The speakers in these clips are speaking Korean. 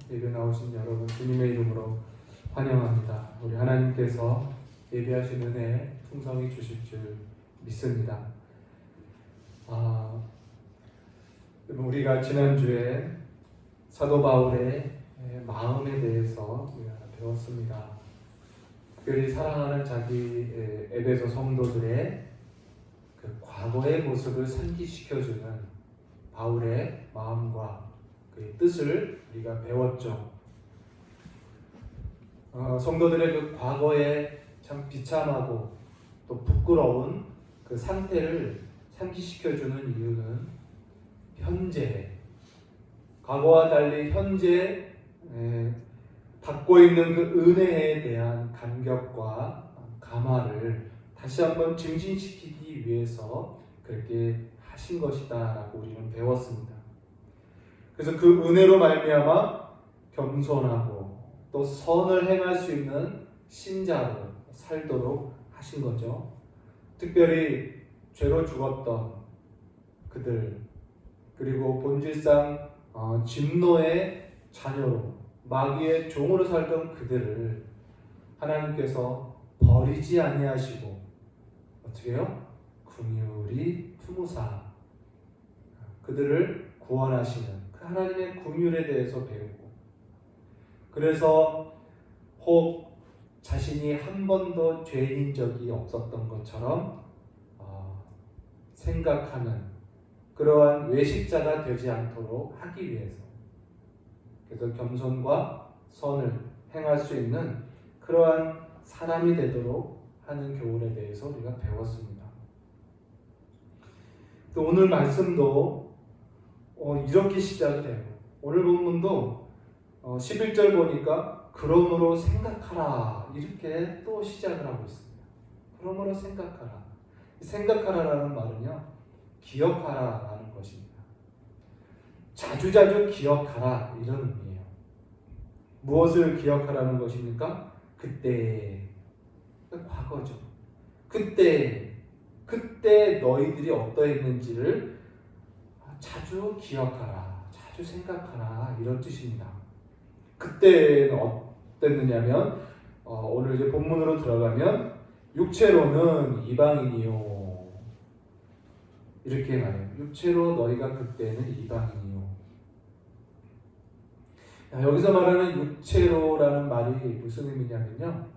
예배 나오신 여러분 주님의 이름으로 환영합니다. 우리 하나님께서 예배하신 은혜 풍성히 주실 줄 믿습니다. 우리가 지난주에 사도 바울의 마음에 대해서 배웠습니다. 특별히 사랑하는 자기 에베소 성도들의 그 과거의 모습을 상기시켜주는 바울의 마음과 그 뜻을 우리가 배웠죠. 성도들의 그 과거에 참 비참하고 또 부끄러운 그 상태를 상기시켜주는 이유는 현재, 과거와 달리 현재 받고 있는 그 은혜에 대한 감격과 감화를 다시 한번 증진시키기 위해서 그렇게 하신 것이다라고 우리는 배웠습니다. 그래서 그 은혜로 말미암아 겸손하고 또 선을 행할 수 있는 신자로 살도록 하신 거죠. 특별히 죄로 죽었던 그들, 그리고 본질상 진노의 자녀로 마귀의 종으로 살던 그들을 하나님께서 버리지 아니하시고 어떻게 해요? 긍휼히 품으사 그들을 구원하시는 그 하나님의 긍휼에 대해서 배우고, 그래서 혹 자신이 한 번도 죄인인 적이 없었던 것처럼 생각하는 그러한 외식자가 되지 않도록 하기 위해서, 그래서 겸손과 선을 행할 수 있는 그러한 사람이 되도록 하는 교훈에 대해서 우리가 배웠습니다. 또 오늘 말씀도 이렇게 시작을 해요. 오늘 본문도 11절 보니까 그러므로 생각하라 이렇게 또 시작을 하고 있습니다. 그러므로 생각하라. 생각하라라는 말은요, 기억하라라는 것입니다. 자주자주 기억하라 이런 의미예요. 무엇을 기억하라는 것입니까? 그때, 과거죠. 그때 너희들이 어떠했는지를 자주 기억하라, 자주 생각하라 이런 뜻입니다. 그때는 어땠느냐면 오늘 이제 본문으로 들어가면 육체로는 이방인이요 이렇게 말해요. 육체로 너희가 그때는 이방인이요. 여기서 말하는 육체로라는 말이 무슨 의미냐면요,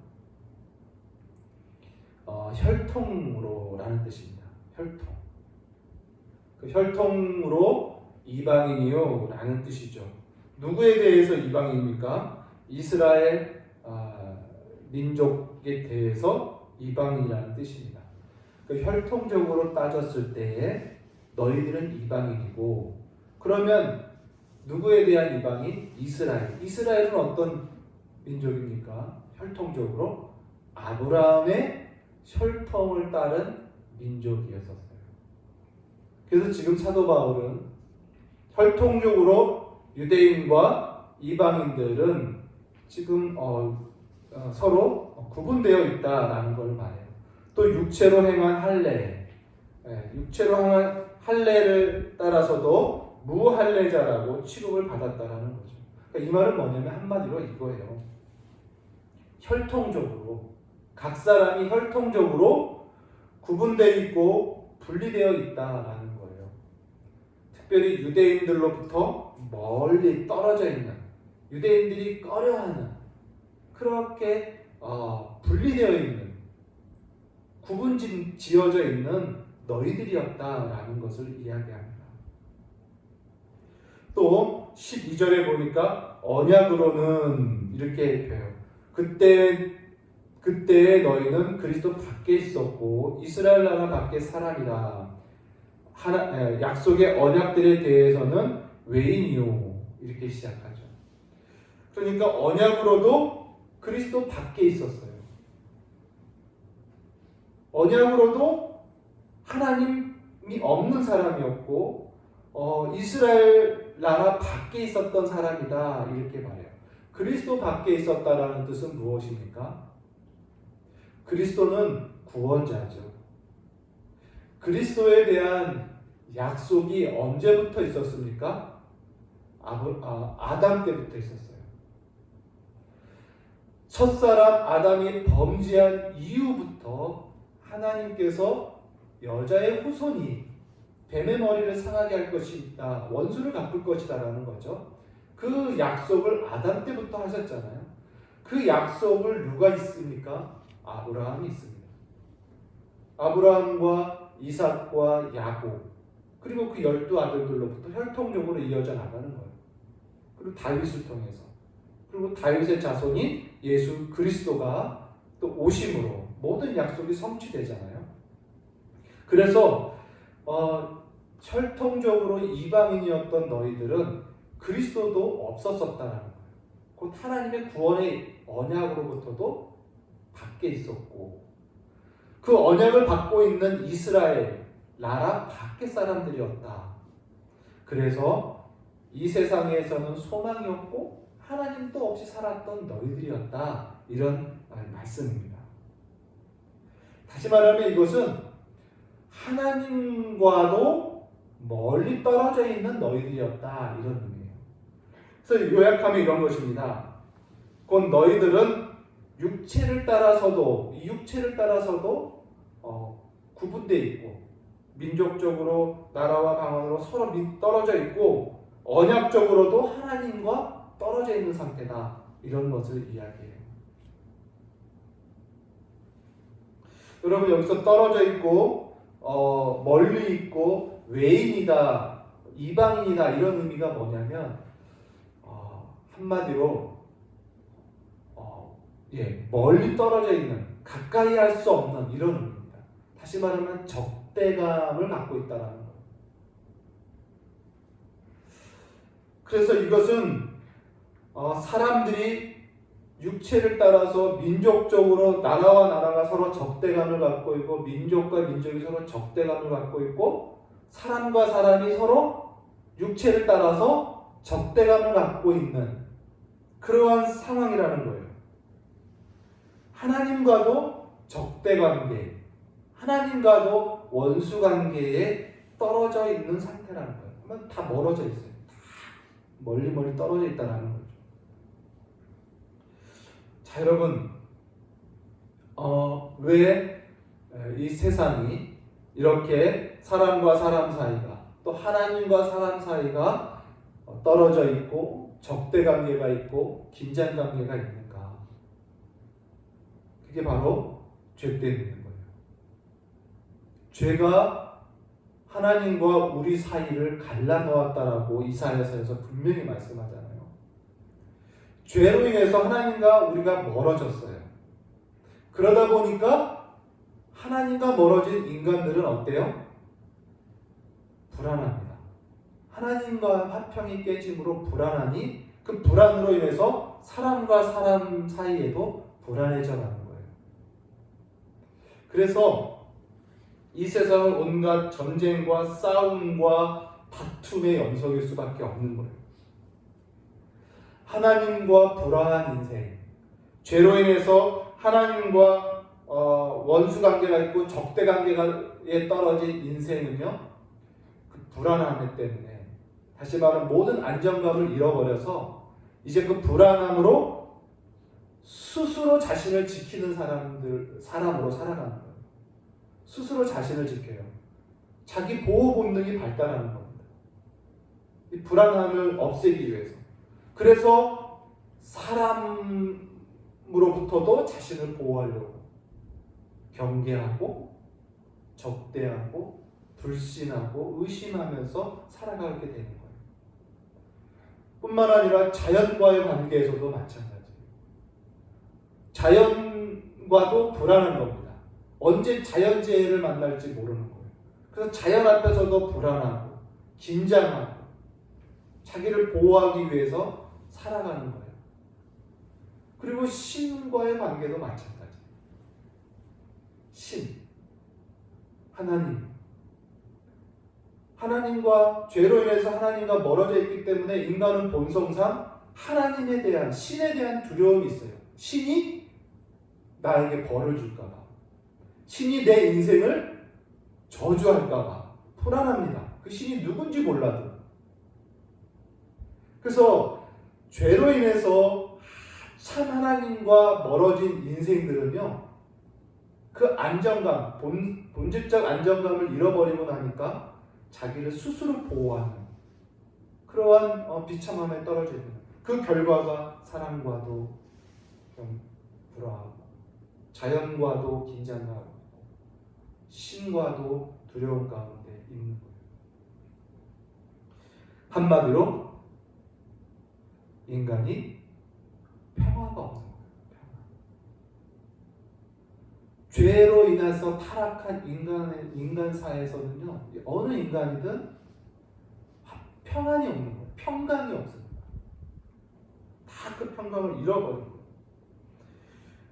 혈통으로라는 뜻입니다. 혈통. 그 혈통으로 이방인이요 라는 뜻이죠. 누구에 대해서 이방인입니까? 이스라엘 민족에 대해서 이방인이라는 뜻입니다. 그 혈통적으로 따졌을 때에 너희들은 이방인이고, 그러면 누구에 대한 이방인? 이스라엘. 이스라엘은 어떤 민족입니까? 혈통적으로 아브라함의 혈통을 따른 민족이었었어요. 그래서 지금 사도 바울은 혈통적으로 유대인과 이방인들은 지금 서로 구분되어 있다라는 걸 말해요. 또 육체로 행한 할례, 육체로 행한 할례를 따라서도 무할례자라고 취급을 받았다라는 거죠. 그러니까 이 말은 뭐냐면 한마디로 이거예요. 혈통적으로, 각 사람이 혈통적으로 구분되어 있고 분리되어 있다라는 거예요. 특별히 유대인들로부터 멀리 떨어져 있는, 유대인들이 꺼려하는, 그렇게 분리되어 있는, 구분 지어져 있는 너희들이었다라는 것을 이야기합니다. 또 12절에 보니까 언약으로는 이렇게 표해요. 그때 너희는 그리스도 밖에 있었고 이스라엘 나라 밖의 사람이라. 약속의 언약들에 대해서는 외인이요 이렇게 시작하죠. 그러니까 언약으로도 그리스도 밖에 있었어요. 언약으로도 하나님이 없는 사람이었고 이스라엘 나라 밖에 있었던 사람이다 이렇게 말해요. 그리스도 밖에 있었다라는 뜻은 무엇입니까? 그리스도는 구원자죠. 그리스도에 대한 약속이 언제부터 있었습니까? 아담 때부터 있었어요. 첫사람 아담이 범죄한 이후부터 하나님께서 여자의 후손이 뱀의 머리를 상하게 할 것이다, 원수를 갚을 것이다라는 거죠. 그 약속을 아담 때부터 하셨잖아요. 그 약속을 누가 있습니까? 아브라함이 있습니다. 아브라함과 이삭과 야곱, 그리고 그 12아들들로부터 혈통적으로 이어져 나가는 거예요. 그리고 다윗을 통해서, 그리고 다윗의 자손인 예수 그리스도가 또 오심으로 모든 약속이 성취되잖아요. 그래서 혈통적으로 이방인이었던 너희들은 그리스도도 없었었다는 거예요. 곧 하나님의 구원의 언약으로부터도 밖에 있었고, 그 언약을 받고 있는 이스라엘 나라 밖의 사람들이었다. 그래서 이 세상에서는 소망이 없고 하나님도 없이 살았던 너희들이었다. 이런 말씀입니다. 다시 말하면 이것은 하나님과도 멀리 떨어져 있는 너희들이었다. 이런 의미예요. 그래서 요약하면 이런 것입니다. 곧 너희들은 육체를 따라서도 구분되어 있고, 민족적으로 나라와 방언으로 서로 떨어져 있고, 언약적으로도 하나님과 떨어져 있는 상태다. 이런 것을 이야기해요. 여러분, 여기서 떨어져 있고 멀리 있고 외인이다, 이방인이다, 이런 의미가 뭐냐면 한마디로 멀리 떨어져 있는, 가까이 할 수 없는 이런 의미입니다. 다시 말하면 적대감을 갖고 있다는 거예요. 그래서 이것은 사람들이 육체를 따라서 민족적으로 나라와 나라가 서로 적대감을 갖고 있고, 민족과 민족이 서로 적대감을 갖고 있고, 사람과 사람이 서로 육체를 따라서 적대감을 갖고 있는 그러한 상황이라는 거예요. 하나님과도 적대관계, 하나님과도 원수관계에 떨어져 있는 상태라는 거예요. 다 멀어져 있어요. 다 멀리 떨어져 있다는 거죠. 자, 여러분, 왜 이 세상이 이렇게 사람과 사람 사이가, 또 하나님과 사람 사이가 떨어져 있고 적대관계가 있고 긴장관계가 있는가? 그게 바로 죄 때문인 거예요. 죄가 하나님과 우리 사이를 갈라놓았다라고 이사야서에서 분명히 말씀하잖아요. 죄로 인해서 하나님과 우리가 멀어졌어요. 그러다 보니까 하나님과 멀어진 인간들은 어때요? 불안합니다. 하나님과 화평이 깨짐으로 불안하니, 그 불안으로 인해서 사람과 사람 사이에도 불안해져 가는 거예요. 그래서 이 세상은 온갖 전쟁과 싸움과 다툼의 연속일 수밖에 없는 거예요. 하나님과 불화한 인생, 죄로 인해서 하나님과 원수 관계가 있고 적대 관계에 떨어진 인생은요, 그 불안함 때문에, 다시 말하면 모든 안정감을 잃어버려서 이제 그 불안함으로 스스로 자신을 지키는 사람으로 살아가는 거예요. 스스로 자신을 지켜요. 자기 보호 본능이 발달하는 겁니다. 이 불안함을 없애기 위해서. 그래서 사람으로부터도 자신을 보호하려고 경계하고 적대하고 불신하고 의심하면서 살아가게 되는 거예요. 뿐만 아니라 자연과의 관계에서도 마찬가지예요. 자연과도 불안한 겁니다. 언제 자연재해를 만날지 모르는 거예요. 그래서 자연 앞에서도 불안하고 긴장하고 자기를 보호하기 위해서 살아가는 거예요. 그리고 신과의 관계도 마찬가지예요. 신, 하나님과 죄로 인해서 하나님과 멀어져 있기 때문에 인간은 본성상 하나님에 대한, 신에 대한 두려움이 있어요. 신이 나에게 벌을 줄까 봐, 신이 내 인생을 저주할까 봐 불안합니다. 그 신이 누군지 몰라도. 그래서 죄로 인해서 참 하나님과 멀어진 인생들은요, 그 안정감, 본질적 안정감을 잃어버리고 나니까 자기를 스스로 보호하는 그러한 비참함에 떨어져 있는, 그 결과가 사람과도 좀 불화하고 자연과도 긴장하고 신과도 두려움 가운데 있는 거예요. 한마디로 인간이 평화가 없는 거예요. 죄로 인해서 타락한 인간 사회에서는요, 어느 인간이든 평안이 없는 거예요. 평강이 없습니다. 다 그 평강을 잃어버린 거예요.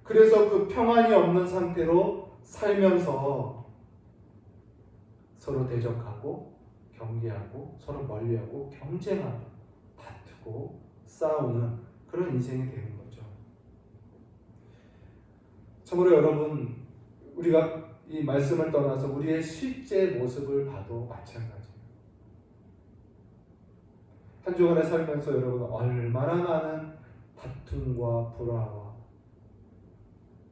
그래서 그 평안이 없는 상태로 살면서 서로 대적하고 경계하고 서로 멀리하고 경쟁하고 다투고 싸우는 그런 인생이 되는 거죠. 참으로 여러분, 우리가 이 말씀을 떠나서 우리의 실제 모습을 봐도 마찬가지예요. 한 주간에 살면서 여러분 얼마나 많은 다툼과 불화와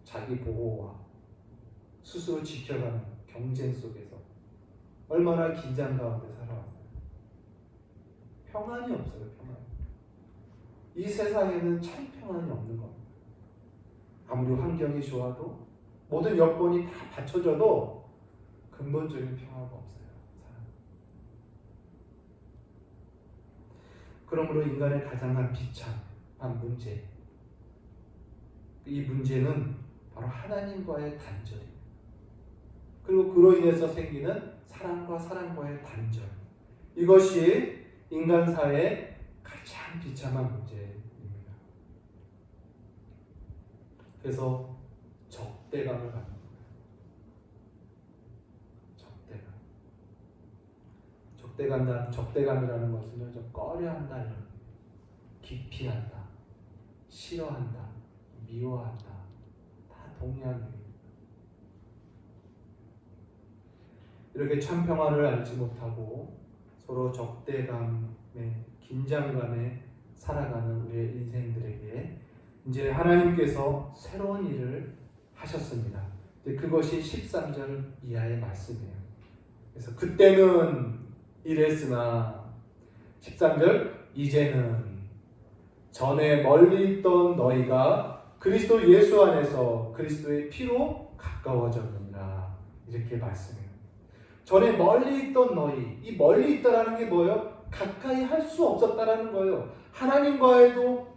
자기 보호와 스스로 지켜가는 경쟁 속에서 얼마나 긴장 가운데 살아왔어요. 평안이 없어요. 평안. 이 세상에는 참 평안이 없는 겁니다. 아무리 환경이 좋아도 모든 여건이 다 갖춰져도 근본적인 평화가 없어요. 그러므로 인간의 가장 비참한 문제, 이 문제는 바로 하나님과의 단절입니다. 그리고 그로 인해서 생기는 사람과 사람과의 단절, 이것이 인간 사회의 가장 비참한 문제입니다. 그래서 적대감을 갖는 거예요. 적대감이라는 것은 좀 꺼려한다, 이런, 기피한다, 싫어한다, 미워한다, 다 동의하는 얘기입니다. 이렇게 참 평화를 알지 못하고 서로 적대감에, 긴장감에 살아가는 우리의 인생들에게 이제 하나님께서 새로운 일을 하셨습니다. 그것이 13절 이하의 말씀이에요. 그래서 그때는 이랬으나 13절, 이제는 전에 멀리 있던 너희가 그리스도 예수 안에서 그리스도의 피로 가까워졌느니라, 이렇게 말씀해요. 전에 멀리 있던 너희, 이 멀리 있다라는 게 뭐예요? 가까이 할 수 없었다라는 거예요. 하나님과에도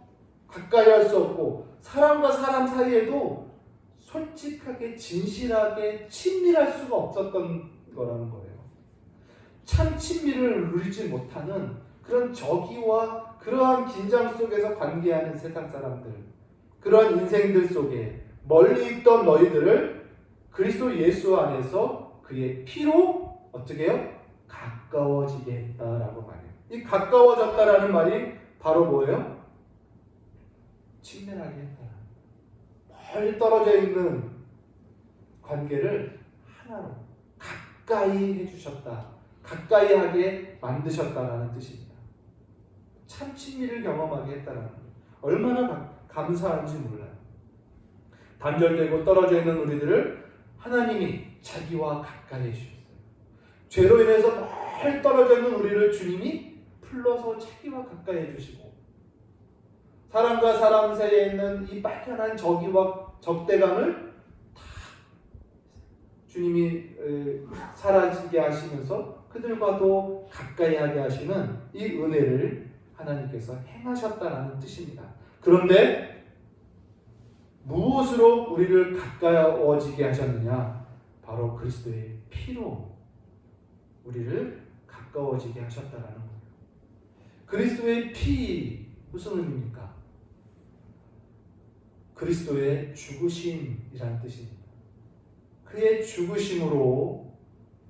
가까이 할 수 없고 사람과 사람 사이에도 솔직하게 진실하게 친밀할 수가 없었던 거라는 거예요. 참 친밀을 누리지 못하는 그런 적이와 그러한 긴장 속에서 관계하는 세상 사람들, 그러한 인생들 속에 멀리 있던 너희들을 그리스도 예수 안에서 그의 피로 어떻게 해요? 가까워지게 했다라고 말해요. 이 가까워졌다라는 말이 바로 뭐예요? 친밀하게 했다. 멀리 떨어져 있는 관계를 하나로 가까이 해주셨다, 가까이 하게 만드셨다라는 뜻입니다. 참 친밀을 경험하게 했다라는 거예요. 얼마나 감사한지 몰라요. 단절되고 떨어져 있는 우리들을 하나님이 자기와 가까이 해주셨어요. 죄로 인해서 멀리 떨어져 있는 우리를 주님이 불러서 자기와 가까이 해주시고, 사람과 사람 사이에 있는 이 막연한 적이와 적대감을 다 주님이 사라지게 하시면서 그들과도 가까이 하게 하시는 이 은혜를 하나님께서 행하셨다라는 뜻입니다. 그런데 무엇으로 우리를 가까워지게 하셨느냐? 바로 그리스도의 피로 우리를 가까워지게 하셨다라는 거예요. 그리스도의 피, 무슨 의미입니까? 그리스도의 죽으심이라는 뜻입니다. 그의 죽으심으로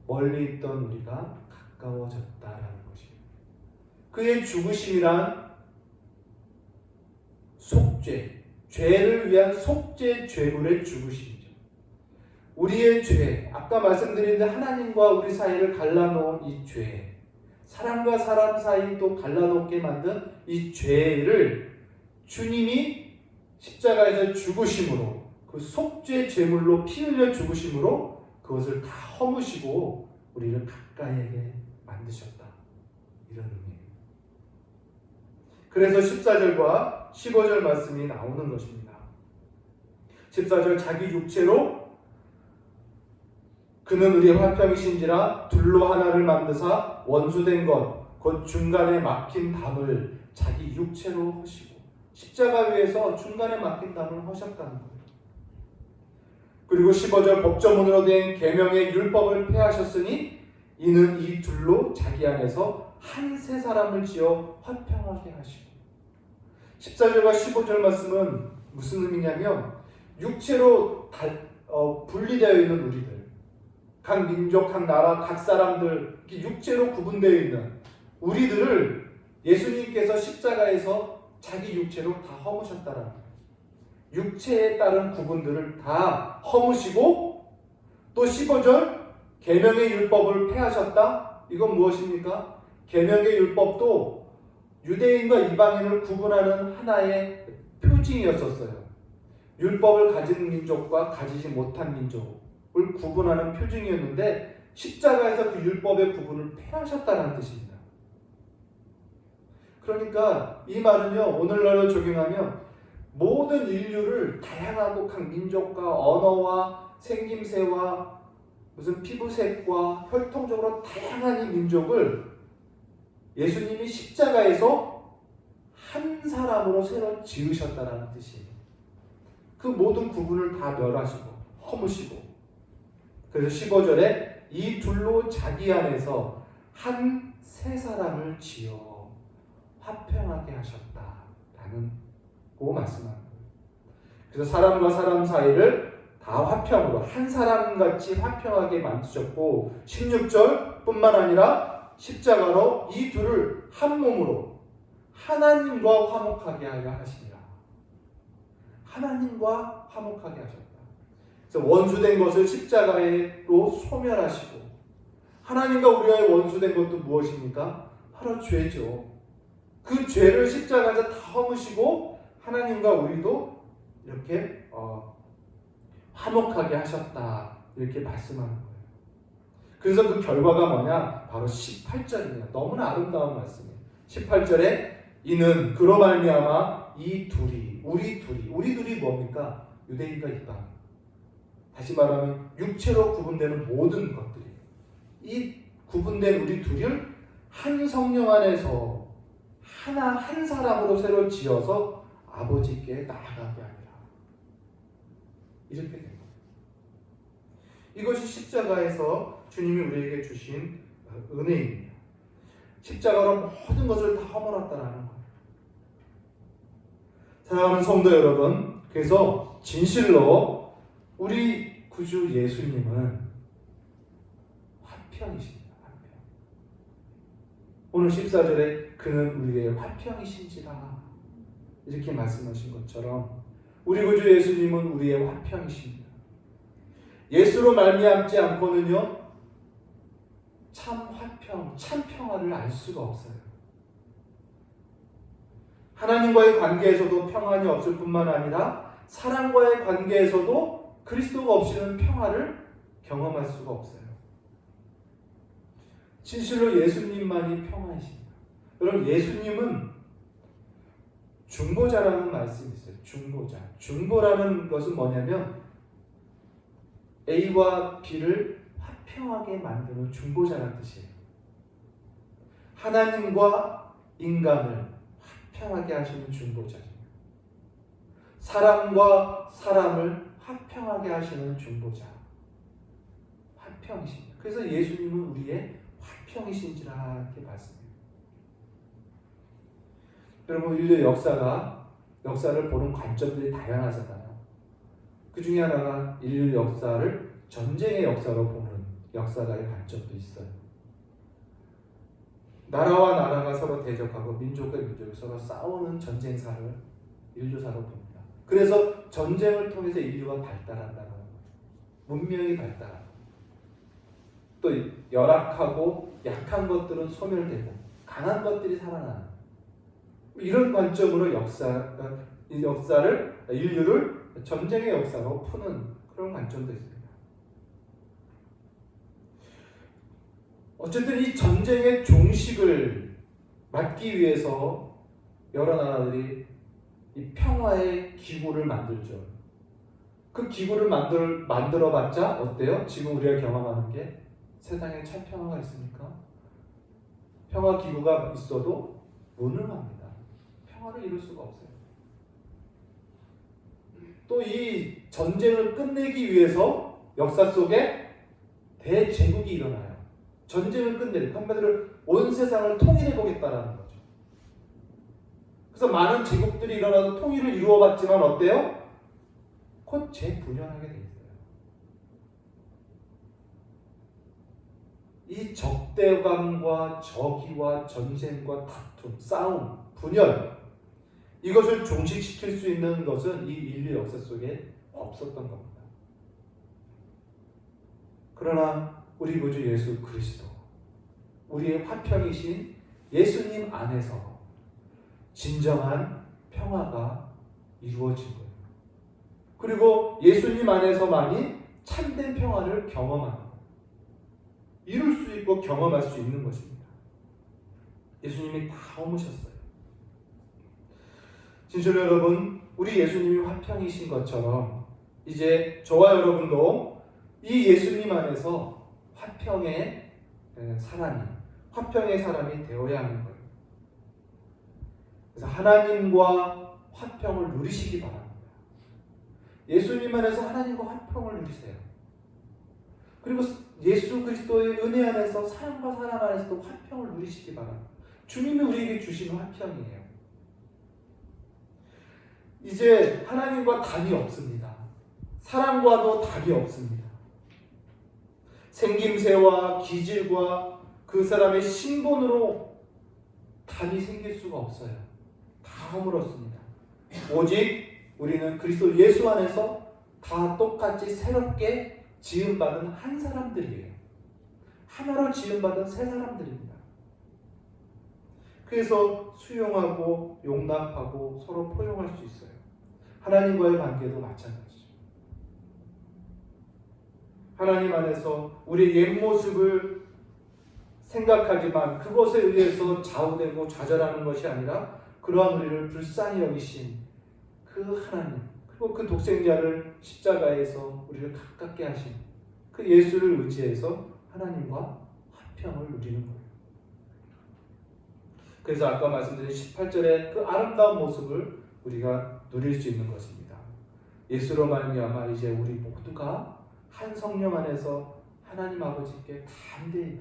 멀리 있던 우리가 가까워졌다라는 것이에요. 그의 죽으심이란 속죄, 죄를 위한 속죄 죄물의 죽으심이죠. 우리의 죄, 아까 말씀드린 하나님과 우리 사이를 갈라놓은 이 죄, 사람과 사람 사이 또 갈라놓게 만든 이 죄를 주님이 십자가에서 죽으심으로, 그 속죄 제물로 피 흘려 죽으심으로 그것을 다 허무시고 우리를 가까이에게 만드셨다. 이런 의미예요. 그래서 14절과 15절 말씀이 나오는 것입니다. 14절, 자기 육체로 그는 우리의 화평이신지라 둘로 하나를 만드사 원수된 것 곧 중간에 막힌 담을 자기 육체로 하시고, 십자가 위에서 중간에 막힌 담을 하셨다는 거예요. 그리고 15절, 법조문으로 된 계명의 율법을 폐하셨으니 이는 이 둘로 자기 안에서 한 세 사람을 지어 화평하게 하시고. 14절과 15절 말씀은 무슨 의미냐면, 육체로 분리되어 있는 우리들, 각 민족, 각 나라, 각 사람들, 육체로 구분되어 있는 우리들을 예수님께서 십자가에서 자기 육체로 다 허무셨다라는 거예요. 육체에 따른 구분들을 다 허무시고, 또 15절, 계명의 율법을 폐하셨다. 이건 무엇입니까? 계명의 율법도 유대인과 이방인을 구분하는 하나의 표징이었었어요. 율법을 가진 민족과 가지지 못한 민족을 구분하는 표징이었는데, 십자가에서 그 율법의 구분을 폐하셨다는 뜻입니다. 그러니까 이 말은요, 오늘날로 적용하면 모든 인류를 다양하고 각 민족과 언어와 생김새와 무슨 피부색과 혈통적으로 다양한 이 민족을 예수님이 십자가에서 한 사람으로 새로 지으셨다는 뜻이에요. 그 모든 구분을 다 멸하시고 허무시고, 그래서 15절에 이 둘로 자기 안에서 한 세 사람을 지어 화평하게 하셨다라는 고 말씀하는 거예요. 그래서 사람과 사람 사이를 다 화평으로 한 사람같이 화평하게 만드셨고, 16절 뿐만 아니라 십자가로 이 둘을 한 몸으로 하나님과 화목하게 하려 하시니라. 하나님과 화목하게 하셨다. 그래서 원수된 것을 십자가로 소멸하시고, 하나님과 우리와의 원수된 것도 무엇입니까? 바로 죄죠. 그 죄를 십자가에서 다 허무시고 하나님과 우리도 이렇게 화목하게 하셨다, 이렇게 말씀하는 거예요. 그래서 그 결과가 뭐냐? 바로 18절입니다. 너무나 아름다운 말씀이에요. 18절에 이는 그로 말미암아 이 둘이, 우리 둘이 뭡니까? 유대인과 이방. 다시 말하면 육체로 구분되는 모든 것들이, 이 구분된 우리 둘을 한 성령 안에서 한 사람으로 새로 지어서 아버지께 나아가게 하리라. 이렇게 된 거예요. 이것이 십자가에서 주님이 우리에게 주신 은혜입니다. 십자가로 모든 것을 다 허물었다라는 거예요. 사랑하는 성도 여러분, 그래서 진실로 우리 구주 예수님은 화평이십니다. 화평. 오늘 14절에 그는 우리의 화평이신지라 이렇게 말씀하신 것처럼 우리 구주 예수님은 우리의 화평이십니다. 예수로 말미암지 않고는요, 참 화평, 참 평화를 알 수가 없어요. 하나님과의 관계에서도 평안이 없을 뿐만 아니라 사람과의 관계에서도 그리스도가 없이는 평화를 경험할 수가 없어요. 진실로 예수님만이 평화이십니다. 여러분, 예수님은 중보자라는 말씀이 있어요. 중보자. 중보라는 것은 뭐냐면 A와 B를 화평하게 만드는 중보자라는 뜻이에요. 하나님과 인간을 화평하게 하시는 중보자입니다. 사람과 사람을 화평하게 하시는 중보자. 화평이십니다. 그래서 예수님은 우리의 화평이신지라 이렇게 말씀해요. 여러분, 인류 역사를 보는 관점들이 다양하잖아요. 그 중에 하나가 인류 역사를 전쟁의 역사로 보는 역사가의 관점도 있어요. 나라와 나라가 서로 대적하고 민족과 민족이 서로 싸우는 전쟁사를 인류사로 봅니다. 그래서 전쟁을 통해서 인류가 발달한다는 거예요. 문명이 발달하고. 또 열악하고 약한 것들은 소멸되고 강한 것들이 살아나는 이런 관점으로 인류를 전쟁의 역사로 푸는 그런 관점도 있습니다. 어쨌든 이 전쟁의 종식을 막기 위해서 여러 나라들이 이 평화의 기구를 만들죠. 그 기구를 만들어봤자 어때요? 지금 우리가 경험하는 게 세상에 참 평화가 있습니까? 평화 기구가 있어도 무능합니다. 평화를 이룰 수가 없어요. 또 이 전쟁을 끝내기 위해서 역사 속에 대제국이 일어나요. 전쟁을 끝내는 한마디로 온 세상을 통일해 보겠다라는 거죠. 그래서 많은 제국들이 일어나서 통일을 이루어봤지만 어때요? 곧 재분열하게 돼 있어요. 이 적대감과 적의와 전쟁과 다툼, 싸움, 분열 이것을 종식시킬 수 있는 것은 이 인류 역사 속에 없었던 겁니다. 그러나 우리 구주 예수 그리스도, 우리의 화평이신 예수님 안에서 진정한 평화가 이루어진 거예요. 그리고 예수님 안에서만이 참된 평화를 경험하는 거예요. 이룰 수 있고 경험할 수 있는 것입니다. 예수님이 다 허무셨어요. 진실 여러분, 우리 예수님이 화평이신 것처럼 이제 저와 여러분도 이 예수님 안에서 화평의 사람이 되어야 하는 거예요. 그래서 하나님과 화평을 누리시기 바랍니다. 예수님 안에서 하나님과 화평을 누리세요. 그리고 예수 그리스도의 은혜 안에서 사랑과 사랑 안에서도 화평을 누리시기 바랍니다. 주님이 우리에게 주시는 화평이에요. 이제 하나님과 답이 없습니다. 사랑과도 답이 없습니다. 생김새와 기질과 그 사람의 신분으로 답이 생길 수가 없어요. 다 허물었습니다. 오직 우리는 그리스도 예수 안에서 다 똑같이 새롭게 지음받은 한 사람들이에요. 하나로 지음받은 새 사람들입니다. 그래서 수용하고 용납하고 서로 포용할 수 있어요. 하나님과의 관계도 마찬가지죠. 하나님 안에서 우리의 옛 모습을 생각하지만 그것에 의해서 좌우되고 좌절하는 것이 아니라 그러한 우리를 불쌍히 여기신 그 하나님, 그리고 그 독생자를 십자가에서 우리를 가깝게 하신 그 예수를 의지해서 하나님과 화평을 누리는 거예요. 그래서 아까 말씀드린 18절의 그 아름다운 모습을 우리가 누릴 수 있는 것입니다. 예수로 말미암아 이제 우리 모두가 한 성령 안에서 하나님 아버지께 담대히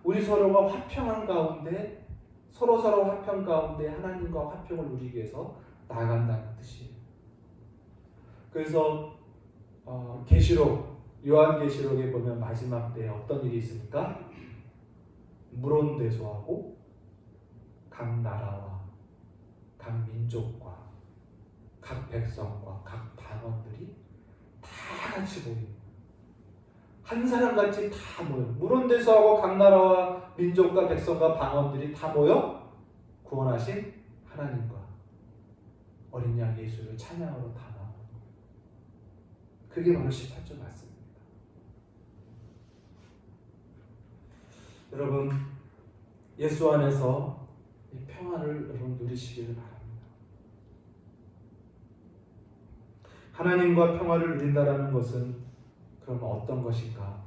우리 서로가 화평한 가운데 서로 화평 가운데 하나님과 화평을 누리기 위해서 나아간다는 뜻이에요. 그래서 계시록 요한계시록에 보면 마지막 때에 어떤 일이 있습니까? 물온대소하고 각 나라와 각 민족과 각 백성과 각 방언들이 다 같이 모입니다. 한 사람같이 다 모여. 물온대소하고 각 나라와 민족과 백성과 방언들이 다 모여 구원하신 하나님과 어린 양 예수를 찬양으로 다 나오는 거예요. 그게 바로 18절 말씀입니다. 여러분, 예수 안에서 이 평화를 여러분 누리시기를 바랍니다. 하나님과 평화를 누린다라는 것은 그러면 어떤 것인가?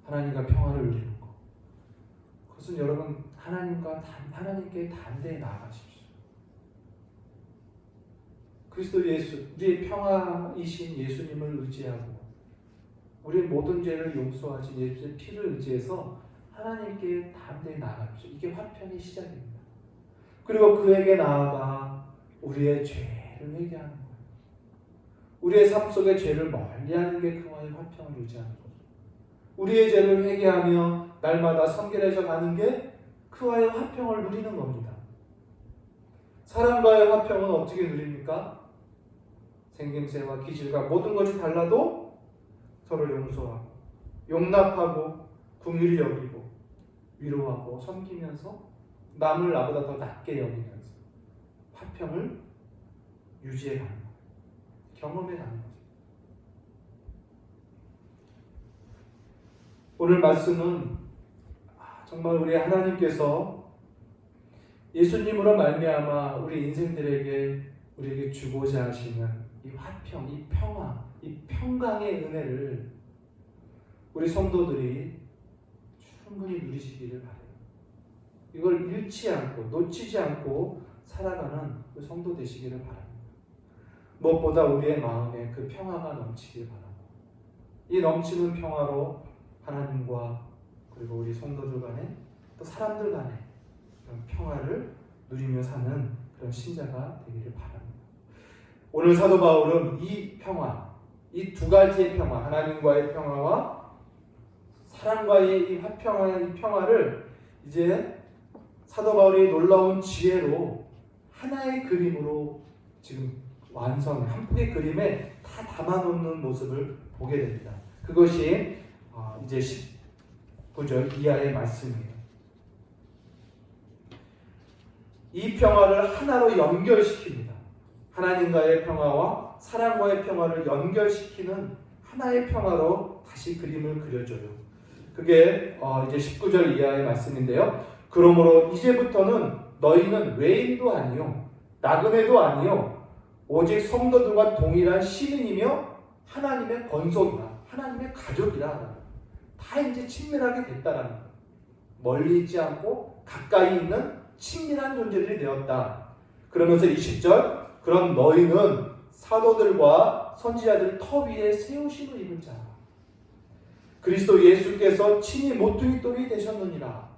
하나님과 평화를 누리는 것. 그것은 여러분 하나님께 담대히 나아가십시오. 그리스도 예수, 우리의 평화이신 예수님을 의지하고 우리의 모든 죄를 용서하신 예수의 피를 의지해서 하나님께 담대히 나아가십시오. 이게 화평의 시작입니다. 그리고 그에게 나아가 우리의 죄를 회개하는 거예요. 우리의 삶 속의 죄를 멀리하는 게 그와의 화평을 유지하는 거죠. 우리의 죄를 회개하며 날마다 성결해져 가는 게 그와의 화평을 누리는 겁니다. 사람과의 화평은 어떻게 누립니까? 생김새와 기질과 모든 것이 달라도 서로 용서하고 용납하고 긍휼히 여기고 위로하고 섬기면서 남을 나보다 더 낮게 여기면서 화평을 유지해 가는 거예요. 경험해 가는 거죠. 오늘 말씀은 정말 우리 하나님께서 예수님으로 말미암아 우리 인생들에게 우리에게 주고자 하시는 이 화평, 이 평화, 이 평강의 은혜를 우리 성도들이 충분히 누리시기를 바라요. 이걸 잃지 않고 놓치지 않고 살아가는 그 성도 되시기를 바랍니다. 무엇보다 우리의 마음에 그 평화가 넘치길 바라고, 이 넘치는 평화로 하나님과 그리고 우리 성도들 간에 또 사람들 간에 그런 평화를 누리며 사는 그런 신자가 되기를 바랍니다. 오늘 사도 바울은 이 평화, 이 두 가지의 평화, 하나님과의 평화와 사람과의 이 화평한 이 평화를 이제 사도 바울의 놀라운 지혜로 하나의 그림으로 지금 완성, 한 폭의 그림에 다 담아놓는 모습을 보게 됩니다. 그것이 이제 19절 이하의 말씀이에요. 이 평화를 하나로 연결시킵니다. 하나님과의 평화와 사람과의 평화를 연결시키는 하나의 평화로 다시 그림을 그려줘요. 그게 이제 19절 이하의 말씀인데요. 그러므로 이제부터는 너희는 외인도 아니요 나그네도 아니요 오직 성도들과 동일한 시민이며 하나님의 권속이라, 하나님의 가족이라. 다 이제 친밀하게 됐다라는 거예요. 멀리 있지 않고 가까이 있는 친밀한 존재들이 되었다. 그러면서 20절 그런 너희는 사도들과 선지자들 터 위에 세우심을 입은 자, 그리스도 예수께서 친히 모퉁이 돌이 되셨느니라.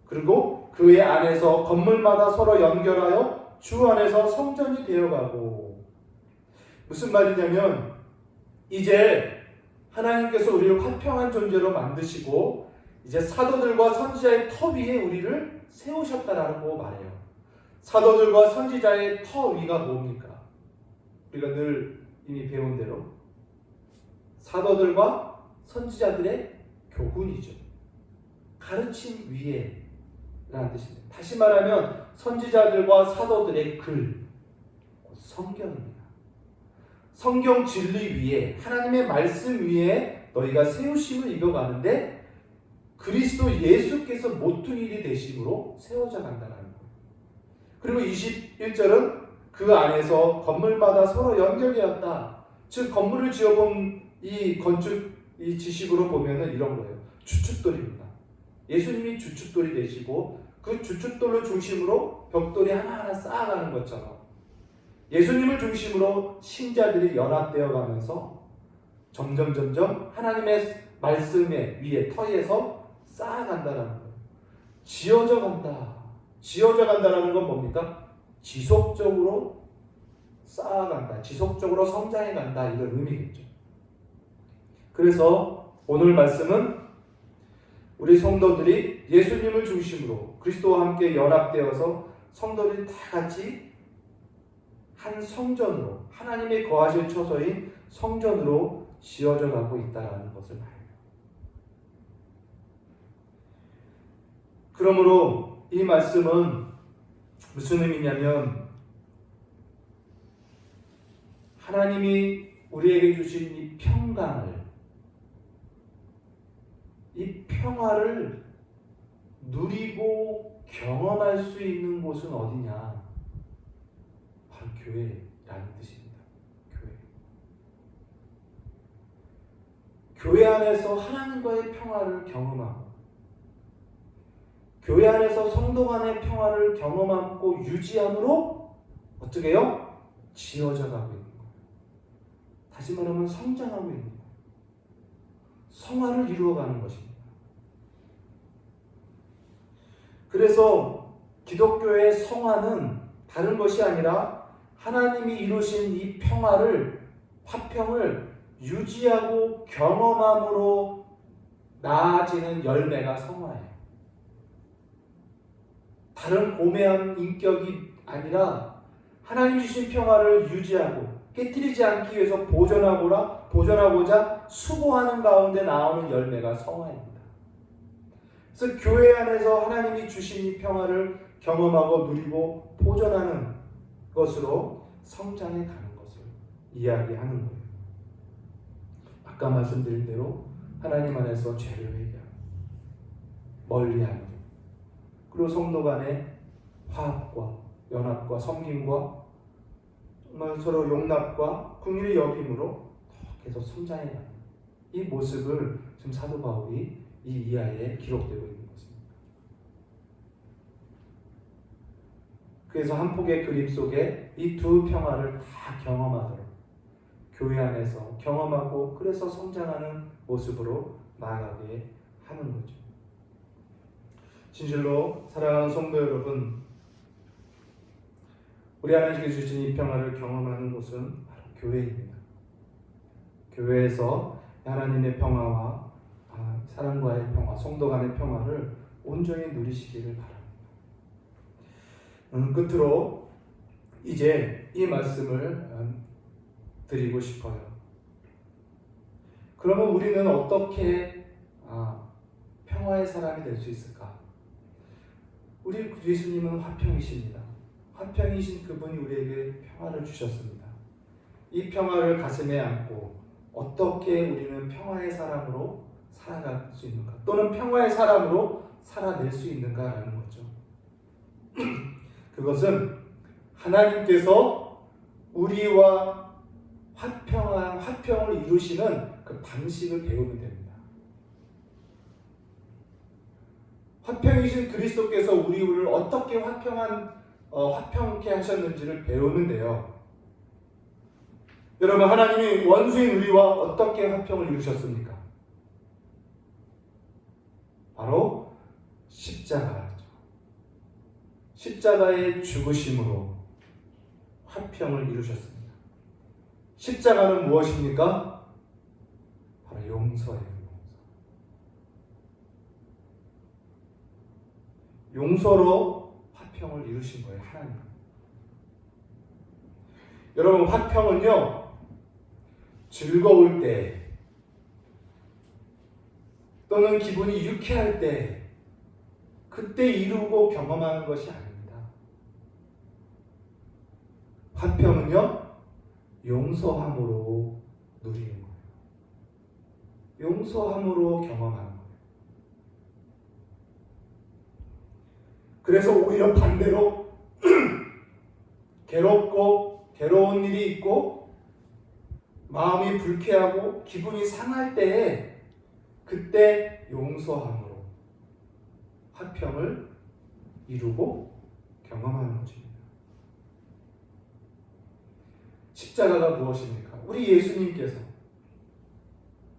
그리고 그의 안에서 건물마다 서로 연결하여 주 안에서 성전이 되어가고. 무슨 말이냐면 이제 하나님께서 우리를 화평한 존재로 만드시고 이제 사도들과 선지자의 터 위에 우리를 세우셨다라고 말해요. 사도들과 선지자의 터 위가 뭡니까? 우리가 늘 이미 배운 대로 사도들과 선지자들의 교훈이죠. 가르침 위에 라는 뜻입니다. 다시 말하면 선지자들과 사도들의 글, 성경입니다. 성경 진리 위에, 하나님의 말씀 위에 너희가 세우심을 입어가는데 그리스도 예수께서 모퉁이이 되심으로 세워져 간다는 거예요. 그리고 21절은 그 안에서 건물마다 서로 연결되었다. 즉 건물을 지어본 이 건축 이 지식으로 보면은 이런 거예요. 주춧돌입니다. 예수님이 주춧돌이 되시고 그 주춧돌을 중심으로 벽돌이 하나하나 쌓아가는 것처럼 예수님을 중심으로 신자들이 연합되어 가면서 점점 하나님의 말씀의 위에 터에서 쌓아간다는 거예요. 지어져 간다. 지어져 간다는 건 뭡니까? 지속적으로 쌓아간다. 지속적으로 성장해 간다. 이런 의미겠죠. 그래서 오늘 말씀은 우리 성도들이 예수님을 중심으로 그리스도와 함께 연합되어서 성도들이 다 같이 한 성전으로, 하나님의 거하실 처소인 성전으로 지어져 가고 있다는 것을 봐요. 그러므로 이 말씀은 무슨 의미냐면 하나님이 우리에게 주신 이 평강을, 이 평화를 누리고 경험할 수 있는 곳은 어디냐? 바로 교회라는 뜻입니다. 교회 안에서 하나님과의 평화를 경험하고 교회 안에서 성도 간의 평화를 경험하고 유지함으로 어떻게 해요? 지어져 가고 있는 거예요. 다시 말하면 성장하고 있는 거예요. 성화를 이루어가는 것입니다. 그래서 기독교의 성화는 다른 것이 아니라 하나님이 이루신 이 평화를, 화평을 유지하고 경험함으로 나아지는 열매가 성화예요. 다른 고매한 인격이 아니라 하나님 주신 평화를 유지하고 깨뜨리지 않기 위해서 보존하고자 수고하는 가운데 나오는 열매가 성화입니다. 그래서 교회 안에서 하나님이 주신 이 평화를 경험하고 누리고 보존하는 것으로 성장해 가는 것을 이야기하는 거예요. 아까 말씀드린 대로 하나님 안에서 죄를 회개하고 멀리하는, 그리고 성도 간의 화합과 연합과 섬김과 정말 서로 용납과 긍휼히 여김으로 계속 성장해 가는 이 모습을 지금 사도 바울이 이 이하에 기록되고 있는 것입니다. 그래서 한 폭의 그림 속에 이 두 평화를 다 경험하도록 교회 안에서 경험하고 그래서 성장하는 모습으로 나아가게 하는 거죠. 진실로 사랑하는 성도 여러분, 우리 하나님께서 주신 이 평화를 경험하는 곳은 바로 교회입니다. 교회에서 하나님의 평화와 사랑과의 평화, 성도 간의 평화를 온전히 누리시기를 바랍니다. 끝으로 이제 이 말씀을 드리고 싶어요. 그러면 우리는 어떻게 평화의 사람이 될 수 있을까? 우리 예수님은 화평이십니다. 화평이신 그분이 우리에게 평화를 주셨습니다. 이 평화를 가슴에 안고 어떻게 우리는 평화의 사람으로 살아갈 수 있는가, 또는 평화의 사람으로 살아낼 수 있는가라는 거죠. 그것은 하나님께서 우리와 화평을 이루시는 그 방식을 배우면 됩니다. 화평이신 그리스도께서 우리를 어떻게 화평케 하셨는지를 배우면 돼요. 여러분, 하나님이 원수인 우리와 어떻게 화평을 이루셨습니까? 바로 십자가죠. 십자가의 죽으심으로 화평을 이루셨습니다. 십자가는 무엇입니까? 바로 용서예요. 용서로 화평을 이루신 거예요, 하나님. 여러분, 화평은요, 즐거울 때 또는 기분이 유쾌할 때 그때 이루고 경험하는 것이 아닙니다. 화평은요, 용서함으로 누리는 거예요. 용서함으로 경험하는 거예요. 그래서 오히려 반대로 괴로운 일이 있고 마음이 불쾌하고 기분이 상할 때에 그때 용서함으로 화평을 이루고 경험하는 것입니다. 십자가가 무엇입니까? 우리 예수님께서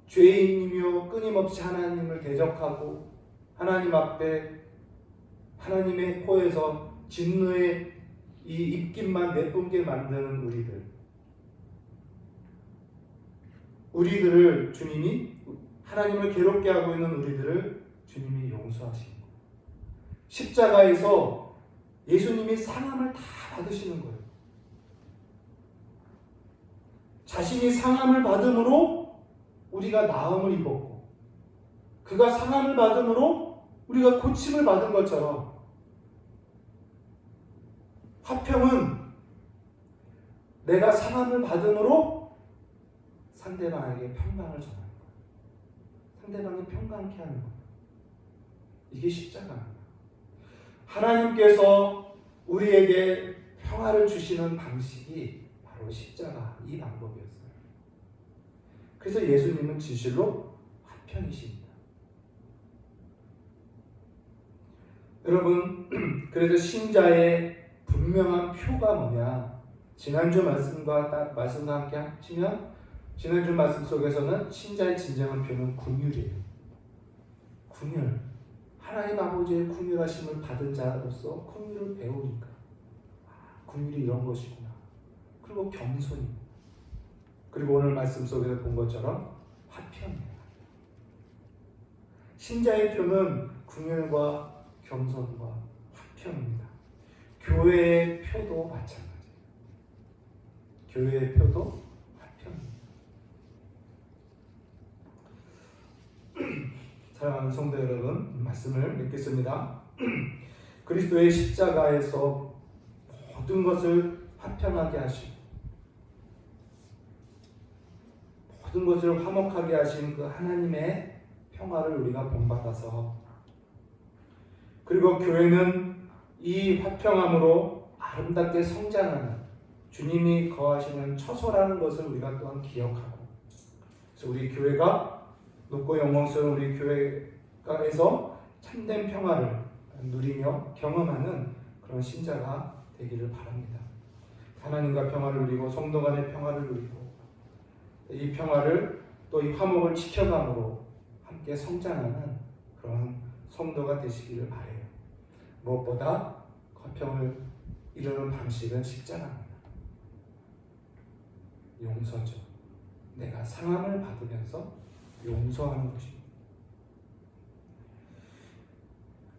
죄인이며 끊임없이 하나님을 대적하고 하나님 앞에 하나님의 코에서 진노의 이 입김만 내뿜게 만드는 우리들을 주님이, 하나님을 괴롭게 하고 있는 우리들을 주님이 용서하신 거예요. 십자가에서 예수님이 상함을 다 받으시는 거예요. 자신이 상함을 받음으로 우리가 나음을 입었고, 그가 상함을 받음으로 우리가 고침을 받은 것처럼 화평은 내가 상함을 받음으로 상대방에게 평강을 전하는 거예요. 상대방이 평강케 하는 거예요. 이게 십자가입니다. 하나님께서 우리에게 평화를 주시는 방식이 바로 십자가, 이 방법이었어요. 그래서 예수님은 진실로 화평이십니다. 여러분, 그래서 신자의 분명한 표가 뭐냐? 지난주 말씀과 함께 합치면 지난주 말씀 속에서는 신자의 진정한 표는 긍휼이에요. 긍휼. 하나님 아버지의 긍휼하심을 받은 자로서 긍휼을 배우니까 긍휼이 이런 것이구나. 그리고 겸손입니다. 그리고 오늘 말씀 속에서 본 것처럼 화평이에요. 신자의 표는 긍휼과 겸손과 화평입니다. 교회의 표도 마찬가지예요. 교회의 표도 화평입니다. 사랑하는 성도 여러분, 말씀을 맺겠습니다. 그리스도의 십자가에서 모든 것을 화평하게 하시고 모든 것을 화목하게 하신 그 하나님의 평화를 우리가 본받아서, 그리고 교회는 이 화평함으로 아름답게 성장하는 주님이 거하시는 처소라는 것을 우리가 또한 기억하고, 그래서 우리 교회가 높고 영광스러운 우리 교회에서 참된 평화를 누리며 경험하는 그런 신자가 되기를 바랍니다. 하나님과 평화를 누리고 성도 간의 평화를 누리고 이 평화를 또 이 화목을 지켜감으로 함께 성장하는 그런 성도가 되시기를 바라요. 무엇보다 화평을 이루는 방식은 십자가입니다. 용서죠. 내가 상함을 받으면서 용서하는 것입니다.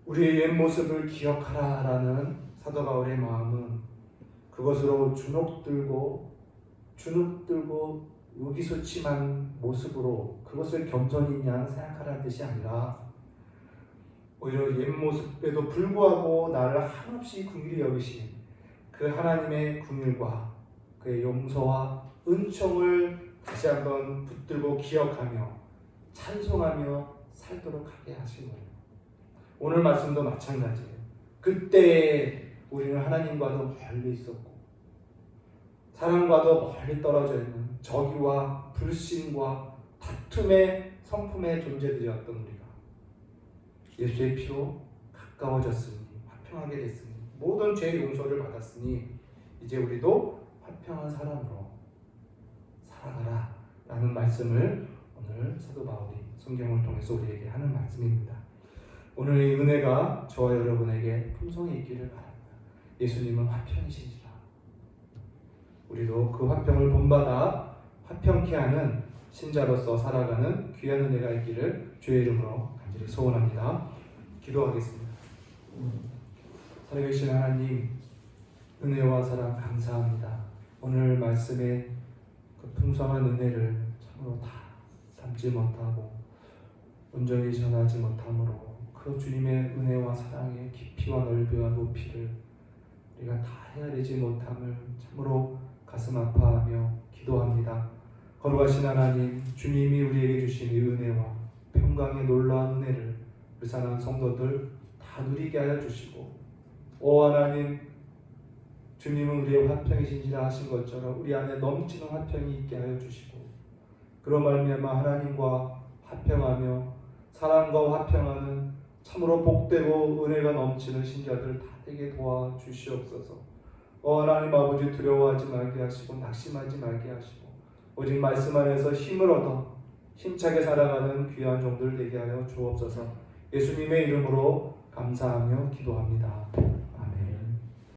우리의 옛 모습을 기억하라라는 사도 바울의 마음은 그것으로 주눅들고 의기소침한 모습으로 그것을 겸손이냐 생각하라는 뜻이 아니라, 오히려 옛 모습에도 불구하고 나를 한없이 긍휼히 여기신 그 하나님의 긍휼과 그의 용서와 은총을 다시 한번 붙들고 기억하며 찬송하며 살도록 하게 하신 거예요. 오늘 말씀도 마찬가지예요. 그때 우리는 하나님과도 멀리 있었고 사랑과도 멀리 떨어져 있는 적이와 불신과 다툼의 성품의 존재들이었던 우리가 예수의 피로 가까워졌으니, 화평하게 됐으니, 모든 죄의 용서를 받았으니 이제 우리도 화평한 사람으로 살아가라 라는 말씀을 오늘 사도 바울이 성경을 통해서 우리에게 하는 말씀입니다. 오늘 이 은혜가 저와 여러분에게 풍성히 있기를 바랍니다. 예수님은 화평이시니라. 우리도 그 화평을 본받아 화평케 하는 신자로서 살아가는 귀한 은혜가 있기를 주의 이름으로 간절히 소원합니다. 기도하겠습니다. 살아계신 하나님, 은혜와 사랑 감사합니다. 오늘 말씀에 그 풍성한 은혜를 참으로 다 담지 못하고 온전히 전하지 못함으로 그 주님의 은혜와 사랑의 깊이와 넓이와 높이를 우리가 다 헤아리지 못함을 참으로 가슴 아파하며 기도합니다. 거룩하신 하나님, 주님이 우리에게 주신 이 은혜와 평강의 놀라운 은혜를 우리 사랑하는 성도들 다 누리게 하여 주시고, 오 하나님, 주님은 우리의 화평이신지라 하신 것처럼 우리 안에 넘치는 화평이 있게 하여 주시고, 그런 말미암아 하나님과 화평하며 사랑과 화평하는 참으로 복되고 은혜가 넘치는 신자들 다 되게 도와주시옵소서. 하나님 아버지, 두려워하지 말게 하시고 낙심하지 말게 하시고 오직 말씀 안에서 힘을 얻어 힘차게 살아가는 귀한 종들 되게 하여 주옵소서. 예수님의 이름으로 감사하며 기도합니다.